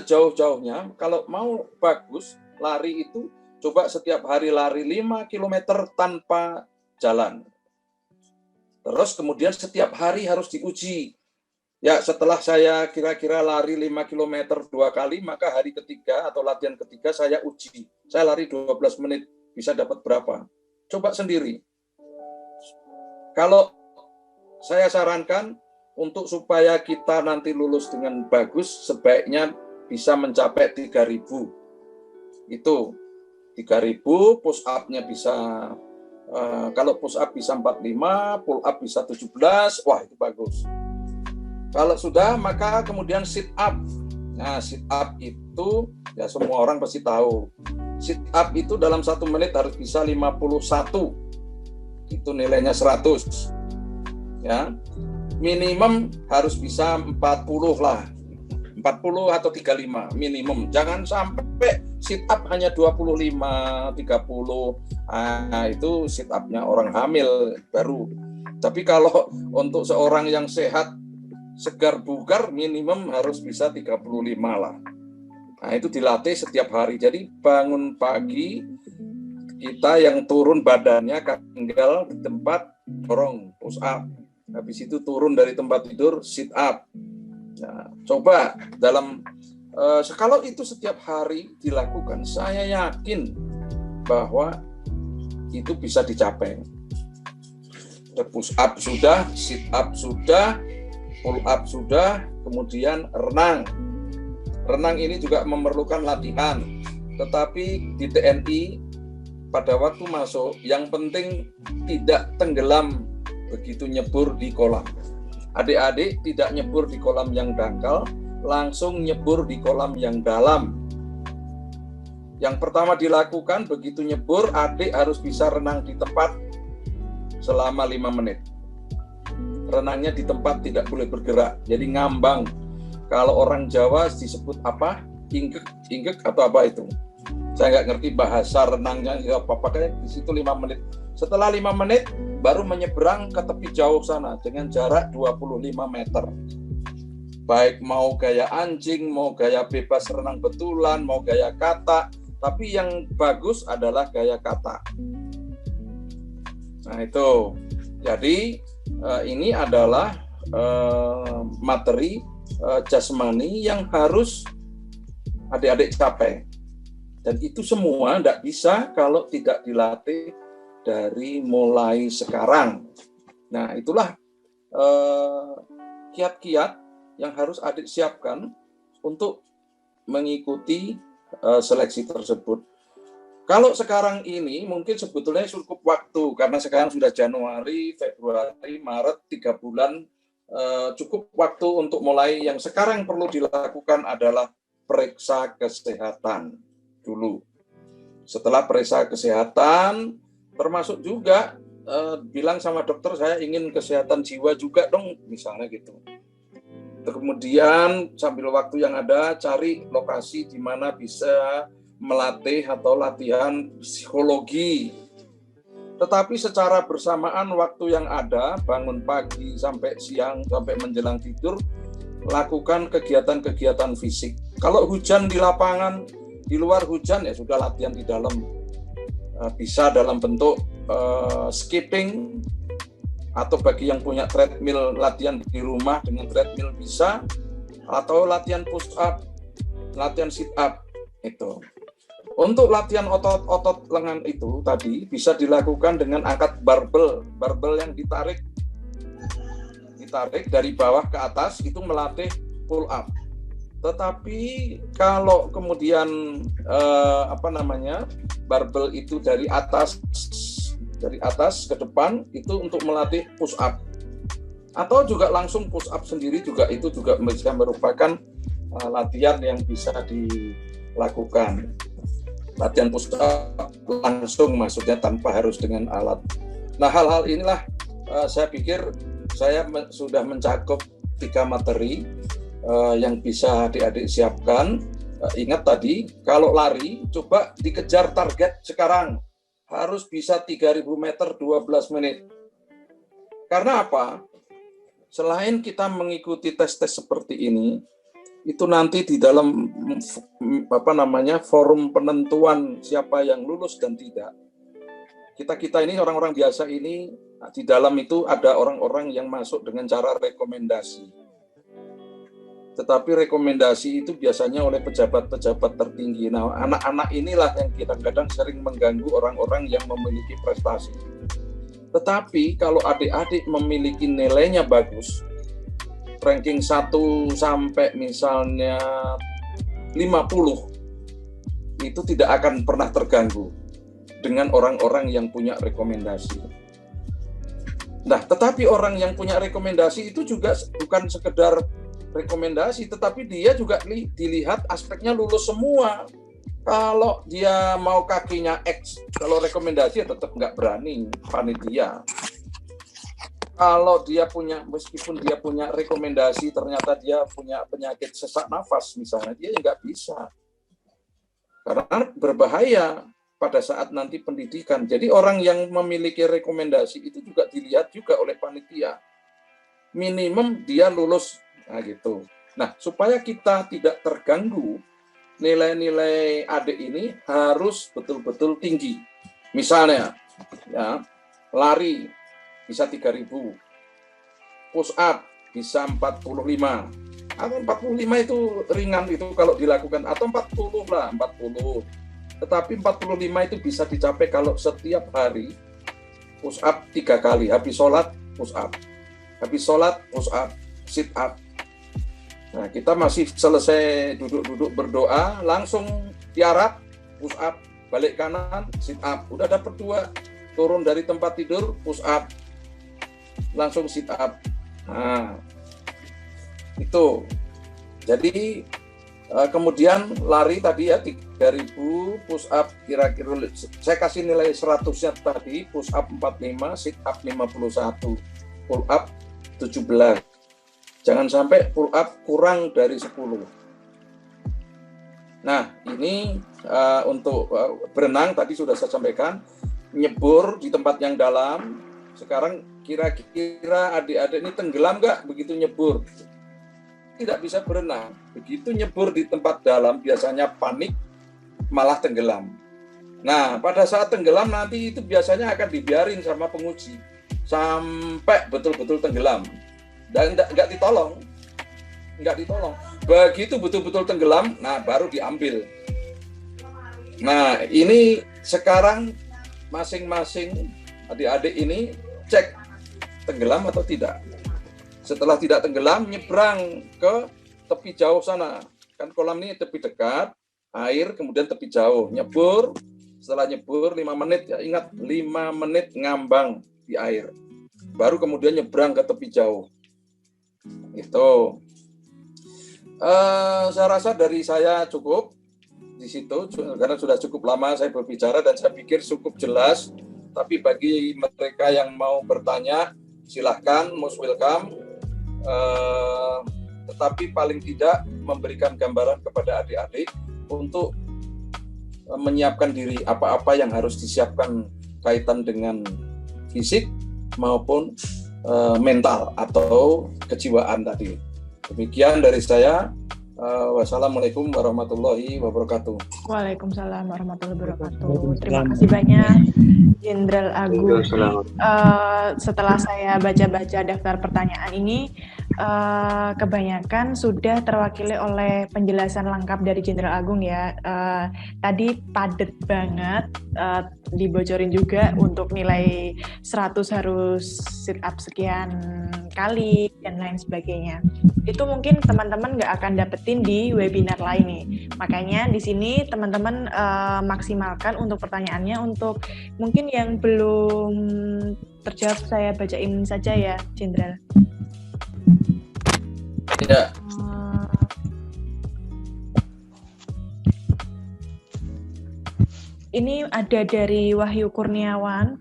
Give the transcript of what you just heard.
sejauh-jauhnya, kalau mau bagus, lari itu coba setiap hari lari 5 km tanpa jalan. Terus kemudian setiap hari harus diuji. Ya, setelah saya kira-kira lari 5 km 2 kali, maka hari ketiga atau latihan ketiga saya uji. Saya lari 12 menit, bisa dapat berapa? Coba sendiri. Kalau saya sarankan untuk supaya kita nanti lulus dengan bagus, sebaiknya bisa mencapai 3.000. Itu 3.000, push up-nya bisa, kalau push up bisa 45, pull up bisa 17, wah itu bagus. Kalau sudah, maka kemudian sit up. Nah, sit up itu, ya semua orang pasti tahu. Sit up itu dalam 1 menit harus bisa 51. Itu nilainya 100. Ya, minimum harus bisa 40 lah. 40 atau 35 minimum. Jangan sampai sit up hanya 25, 30. Nah, itu sit up-nya orang hamil baru. Tapi kalau untuk seorang yang sehat, segar bugar, minimum harus bisa 35 lah. Nah, itu dilatih setiap hari. Jadi bangun pagi, kita yang turun badannya tinggal di tempat dorong, push up. Habis itu turun dari tempat tidur, sit up. Nah, coba dalam kalau itu setiap hari dilakukan, saya yakin bahwa itu bisa dicapai. Push up sudah, sit up sudah, pull up sudah, kemudian renang. Renang ini juga memerlukan latihan, tetapi di TNI pada waktu masuk, yang penting tidak tenggelam begitu nyebur di kolam. Adik-adik tidak nyebur di kolam yang dangkal, langsung nyebur di kolam yang dalam. Yang pertama dilakukan, begitu nyebur, adik harus bisa renang di tempat selama 5 menit. Renangnya di tempat, tidak boleh bergerak, jadi ngambang. Kalau orang Jawa disebut apa? Inggek atau apa itu? Saya nggak ngerti bahasa renangnya apa, makanya di situ 5 menit. Setelah 5 menit, baru menyeberang ke tepi jauh sana dengan jarak 25 meter. Baik mau gaya anjing, mau gaya bebas renang betulan, mau gaya kata, tapi yang bagus adalah gaya kata. Nah itu, jadi ini adalah materi jasmani yang harus adik-adik capai. Dan itu semua tidak bisa kalau tidak dilatih dari mulai sekarang. Nah, itulah kiat-kiat yang harus adik siapkan untuk mengikuti seleksi tersebut. Kalau sekarang ini mungkin sebetulnya cukup waktu, karena sekarang sudah Januari, Februari, Maret, 3 bulan, cukup waktu untuk mulai. Yang sekarang perlu dilakukan adalah periksa kesehatan dulu. Setelah periksa kesehatan, termasuk juga bilang sama dokter, saya ingin kesehatan jiwa juga dong, misalnya gitu. Kemudian sambil waktu yang ada, cari lokasi di mana bisa melatih atau latihan psikologi. Tetapi secara bersamaan waktu yang ada, bangun pagi sampai siang, sampai menjelang tidur, lakukan kegiatan-kegiatan fisik. Kalau hujan di lapangan, di luar hujan, ya sudah latihan di dalam. Bisa dalam bentuk skipping, atau bagi yang punya treadmill, latihan di rumah dengan treadmill bisa, atau latihan push up, latihan sit up. Itu untuk latihan otot-otot lengan itu tadi bisa dilakukan dengan angkat barbel yang ditarik dari bawah ke atas, itu melatih pull up. Tetapi kalau kemudian barbel itu dari atas ke depan, itu untuk melatih push up. Atau juga langsung push up sendiri juga, itu juga bisa merupakan latihan yang bisa dilakukan. Latihan push up langsung, maksudnya tanpa harus dengan alat. Nah, hal-hal inilah saya pikir saya sudah mencakup 3 materi yang bisa adik-adik siapkan. Ingat tadi, kalau lari, coba dikejar target sekarang. Harus bisa 3.000 meter 12 menit. Karena apa? Selain kita mengikuti tes-tes seperti ini, itu nanti di dalam forum penentuan siapa yang lulus dan tidak. Kita ini orang-orang biasa ini, di dalam itu ada orang-orang yang masuk dengan cara rekomendasi. Tetapi rekomendasi itu biasanya oleh pejabat-pejabat tertinggi. Nah, anak-anak inilah yang kadang-kadang sering mengganggu orang-orang yang memiliki prestasi. Tetapi kalau adik-adik memiliki nilainya bagus, ranking 1 sampai misalnya 50, itu tidak akan pernah terganggu dengan orang-orang yang punya rekomendasi. Nah, tetapi orang yang punya rekomendasi itu juga bukan sekedar rekomendasi, tetapi dia juga dilihat aspeknya lulus semua. Kalau dia mau kakinya X, kalau rekomendasi ya tetap nggak berani panitia. Kalau dia meskipun dia punya rekomendasi, ternyata dia punya penyakit sesak nafas misalnya, dia nggak bisa. Karena berbahaya pada saat nanti pendidikan. Jadi orang yang memiliki rekomendasi itu juga dilihat juga oleh panitia. Minimum dia lulus. Nah, gitu. Nah, supaya kita tidak terganggu, nilai-nilai adik ini harus betul-betul tinggi. Misalnya, ya, lari bisa 3.000, push up bisa 45. Atau 45 itu ringan itu kalau dilakukan, atau 40 lah, 40. Tetapi 45 itu bisa dicapai kalau setiap hari push up 3 kali, habis sholat push up, habis sholat push up, sit up. Nah, kita masih selesai duduk-duduk berdoa, langsung tiarap, push up, balik kanan, sit up. Udah dapat 2, turun dari tempat tidur, push up, langsung sit up. Nah, itu. Jadi, kemudian lari tadi ya, 3.000, push up kira-kira, saya kasih nilai 100-nya tadi, push up 45, sit up 51, pull up 17. Jangan sampai pull up kurang dari 10. Nah, ini untuk berenang tadi sudah saya sampaikan, nyebur di tempat yang dalam. Sekarang kira-kira adik-adik ini tenggelam nggak begitu nyebur? Tidak bisa berenang. Begitu nyebur di tempat dalam, biasanya panik, malah tenggelam. Nah, pada saat tenggelam nanti itu biasanya akan dibiarin sama penguji sampai betul-betul tenggelam. Dan nggak ditolong. Begitu betul-betul tenggelam, nah baru diambil. Nah, ini sekarang masing-masing adik-adik ini cek tenggelam atau tidak. Setelah tidak tenggelam, nyebrang ke tepi jauh sana. Kan kolam ini tepi dekat, air, kemudian tepi jauh. Nyebur, setelah nyebur 5 menit, ya ingat 5 menit ngambang di air. Baru kemudian nyebrang ke tepi jauh. Itu. Saya rasa dari saya cukup di situ, karena sudah cukup lama saya berbicara dan saya pikir cukup jelas. Tapi bagi mereka yang mau bertanya, silahkan, most welcome. Tetapi paling tidak memberikan gambaran kepada adik-adik untuk menyiapkan diri apa-apa yang harus disiapkan kaitan dengan fisik maupun mental atau kejiwaan tadi. Demikian dari saya. Wassalamualaikum warahmatullahi wabarakatuh. Waalaikumsalam warahmatullahi wabarakatuh. Terima kasih banyak, Jenderal Agung. Setelah saya baca-baca daftar pertanyaan ini, kebanyakan sudah terwakili oleh penjelasan lengkap dari Jenderal Agung ya. Tadi padat banget, dibocorin juga untuk nilai 100 harus sit up sekian kali dan lain sebagainya. Itu mungkin teman-teman nggak akan dapetin di webinar lain nih. Makanya di sini teman-teman maksimalkan untuk pertanyaannya. Untuk mungkin yang belum terjawab saya bacain saja ya, Jenderal. Ya. Ini ada dari Wahyu Kurniawan.